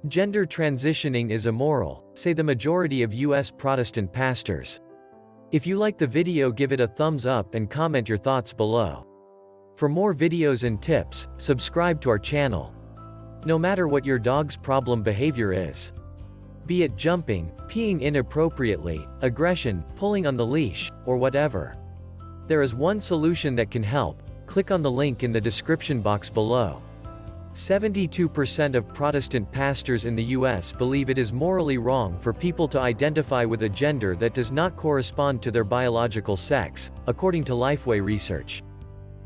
Gender transitioning is immoral, say the majority of U.S. Protestant pastors. If you like the video, give it a thumbs up and comment your thoughts below. For more videos and tips, subscribe to our channel. No matter what your dog's problem behavior is, be it jumping, peeing inappropriately, aggression, pulling on the leash, or whatever, there is one solution that can help. Click on the link in the description box below. 72% of Protestant pastors in the U.S. believe it is morally wrong for people to identify with a gender that does not correspond to their biological sex, according to Lifeway research.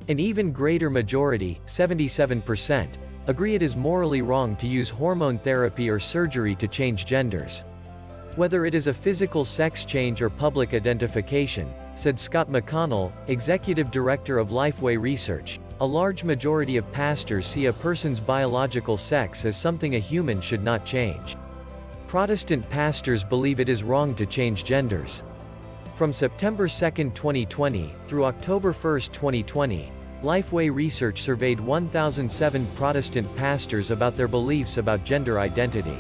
An even greater majority, 77%, agree it is morally wrong to use hormone therapy or surgery to change genders. Whether it is a physical sex change or public identification, said Scott McConnell, executive director of Lifeway Research, a large majority of pastors see a person's biological sex as something a human should not change. Protestant pastors believe it is wrong to change genders. From September 2, 2020, through October 1, 2020, Lifeway Research surveyed 1,007 Protestant pastors about their beliefs about gender identity.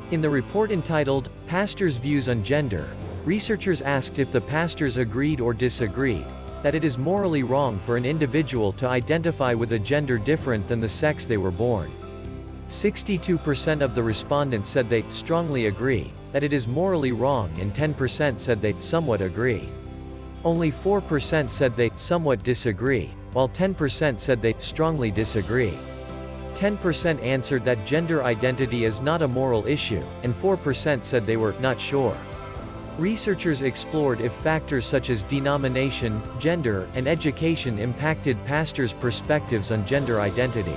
In the report entitled, Pastors' Views on Gender, researchers asked if the pastors agreed or disagreed that it is morally wrong for an individual to identify with a gender different than the sex they were born. 62% of the respondents said they strongly agree that it is morally wrong, and 10% said they somewhat agree. Only 4% said they somewhat disagree, while 10% said they strongly disagree. 10% answered that gender identity is not a moral issue, and 4% said they were not sure. Researchers explored if factors such as denomination, gender, and education impacted pastors' perspectives on gender identity.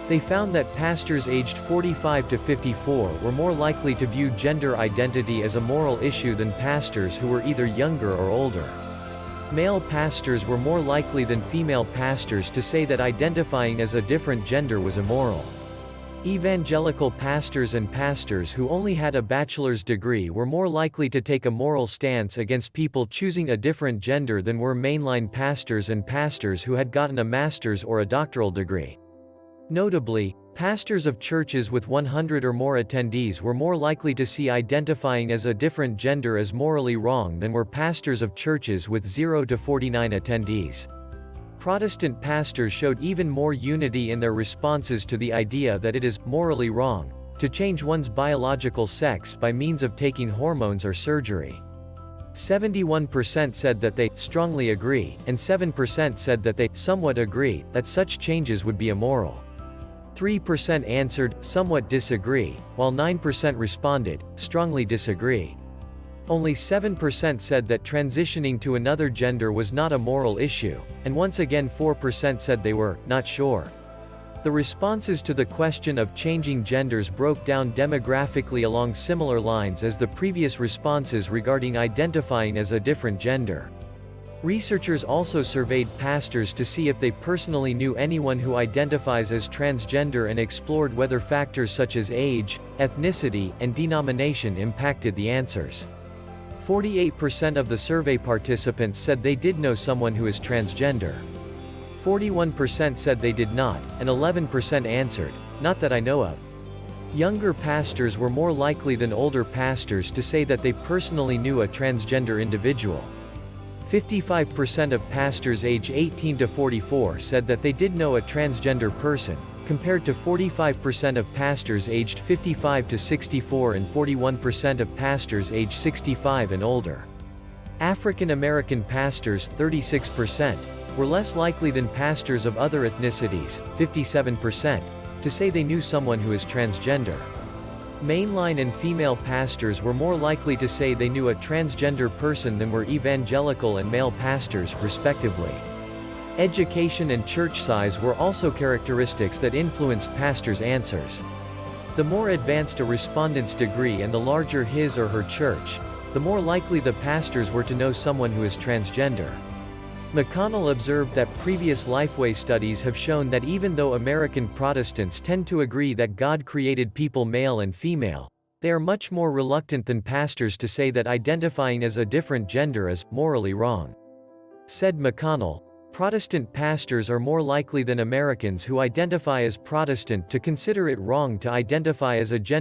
They found that pastors aged 45 to 54 were more likely to view gender identity as a moral issue than pastors who were either younger or older. Male pastors were more likely than female pastors to say that identifying as a different gender was immoral. Evangelical pastors and pastors who only had a bachelor's degree were more likely to take a moral stance against people choosing a different gender than were mainline pastors and pastors who had gotten a master's or a doctoral degree. Notably, pastors of churches with 100 or more attendees were more likely to see identifying as a different gender as morally wrong than were pastors of churches with 0 to 49 attendees. Protestant pastors showed even more unity in their responses to the idea that it is morally wrong to change one's biological sex by means of taking hormones or surgery. 71% said that they strongly agree, and 7% said that they somewhat agree that such changes would be immoral. 3% answered somewhat disagree, while 9% responded strongly disagree. Only 7% said that transitioning to another gender was not a moral issue, and once again 4% said they were not sure. The responses to the question of changing genders broke down demographically along similar lines as the previous responses regarding identifying as a different gender. Researchers also surveyed pastors to see if they personally knew anyone who identifies as transgender and explored whether factors such as age, ethnicity, and denomination impacted the answers. 48% of the survey participants said they did know someone who is transgender. 41% said they did not, and 11% answered, "Not that I know of." Younger pastors were more likely than older pastors to say that they personally knew a transgender individual. 55% of pastors age 18 to 44 said that they did know a transgender person, compared to 45% of pastors aged 55 to 64 and 41% of pastors aged 65 and older. African American pastors, 36%, were less likely than pastors of other ethnicities, 57%, to say they knew someone who is transgender. Mainline and female pastors were more likely to say they knew a transgender person than were evangelical and male pastors, respectively. Education and church size were also characteristics that influenced pastors' answers. The more advanced a respondent's degree and the larger his or her church, the more likely the pastors were to know someone who is transgender. McConnell observed that previous Lifeway studies have shown that even though American Protestants tend to agree that God created people male and female, they are much more reluctant than pastors to say that identifying as a different gender is morally wrong. Said McConnell, Protestant pastors are more likely than Americans who identify as Protestant to consider it wrong to identify as a gender